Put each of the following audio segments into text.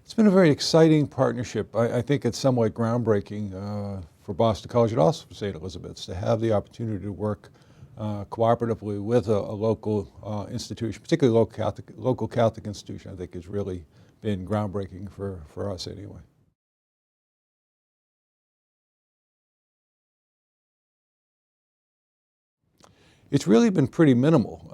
It's been a very exciting partnership. I think it's somewhat groundbreaking for Boston College and also for St. Elizabeth's to have the opportunity to work cooperatively with a local institution, particularly local Catholic institution. I think has really been groundbreaking for us anyway. It's really been pretty minimal.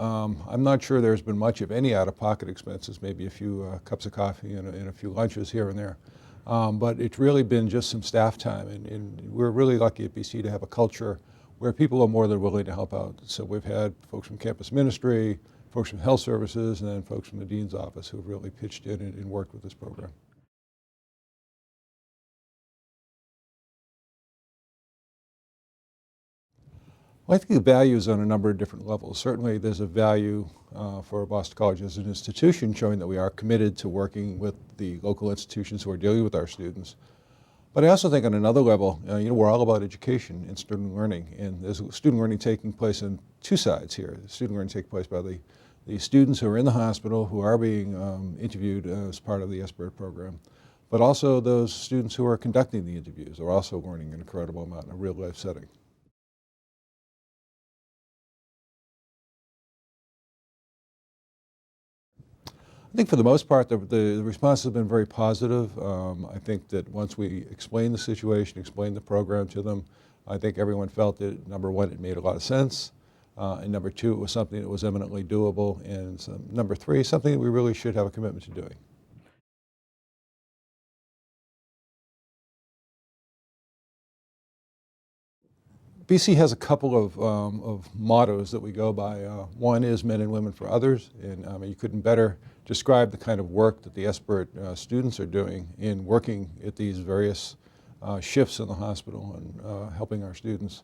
I'm not sure there's been much of any out-of-pocket expenses, maybe a few cups of coffee and a few lunches here and there. But it's really been just some staff time, and we're really lucky at BC to have a culture where people are more than willing to help out. So we've had folks from campus ministry, folks from health services, and then folks from the dean's office who have really pitched in and worked with this program. Well, I think the value is on a number of different levels. Certainly there's a value for Boston College as an institution showing that we are committed to working with the local institutions who are dealing with our students. But I also think on another level, we're all about education and student learning, and there's student learning taking place on two sides here. The student learning takes place by the students who are in the hospital who are being interviewed as part of the SBIRT program, but also those students who are conducting the interviews are also learning an incredible amount in a real-life setting. I think for the most part, the response has been very positive. I think that once we explained the situation, explained the program to them, I think everyone felt that, number one, it made a lot of sense, and number two, it was something that was eminently doable, and number three, something that we really should have a commitment to doing. BC has a couple of mottos that we go by. One is men and women for others, and you couldn't better describe the kind of work that the SBIRT students are doing in working at these various shifts in the hospital and helping our students.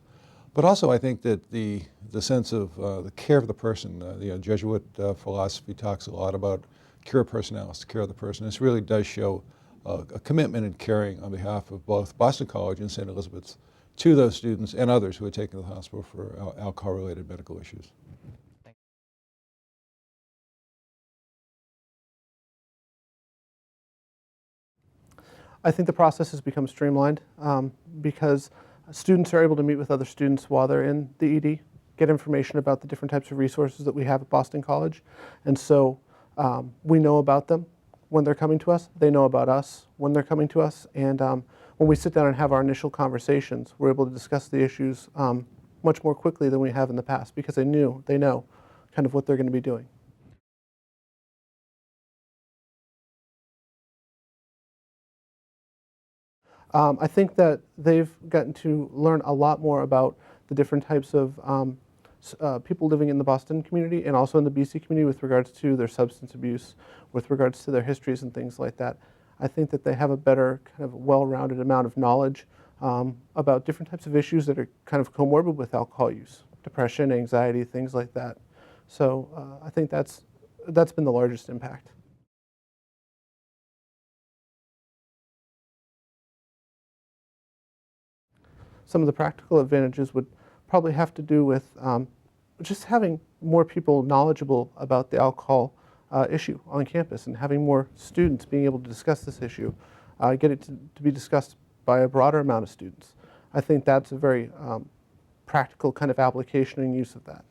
But also I think that the sense of the care of the person, the Jesuit philosophy talks a lot about cura personalis, the care of the person. This really does show a commitment and caring on behalf of both Boston College and St. Elizabeth's to those students and others who are taken to the hospital for alcohol-related medical issues. I think the process has become streamlined because students are able to meet with other students while they're in the ED, get information about the different types of resources that we have at Boston College. And so we know about them when they're coming to us, they know about us when they're coming to us, and when we sit down and have our initial conversations, we're able to discuss the issues much more quickly than we have in the past because they know kind of what they're going to be doing. I think that they've gotten to learn a lot more about the different types of people living in the Boston community and also in the BC community with regards to their substance abuse, with regards to their histories and things like that. I think that they have a better kind of well-rounded amount of knowledge about different types of issues that are kind of comorbid with alcohol use, depression, anxiety, things like that. So I think that's been the largest impact. Some of the practical advantages would probably have to do with just having more people knowledgeable about the alcohol issue on campus and having more students being able to discuss this issue, get it to be discussed by a broader amount of students. I think that's a very practical kind of application and use of that.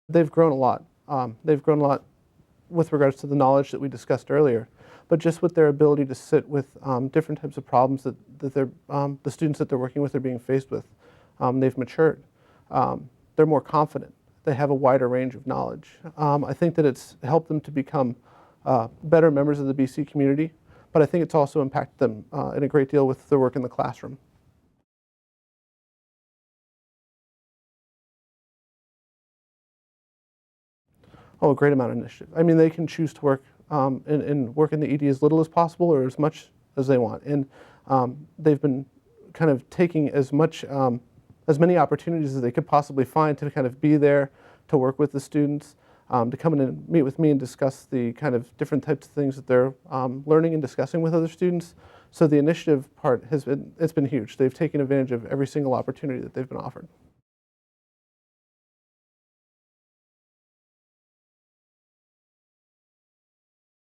They've grown a lot. They've grown a lot with regards to the knowledge that we discussed earlier, but just with their ability to sit with different types of problems that the students that they're working with are being faced with. They've matured. They're more confident. They have a wider range of knowledge. I think that it's helped them to become better members of the BC community, but I think it's also impacted them in a great deal with their work in the classroom. Oh, a great amount of initiative. I mean, they can choose to work and work in the ED as little as possible or as much as they want. And they've been kind of taking as many opportunities as they could possibly find to kind of be there, to work with the students, to come in and meet with me and discuss the kind of different types of things that they're learning and discussing with other students. So the initiative part it's been huge. They've taken advantage of every single opportunity that they've been offered.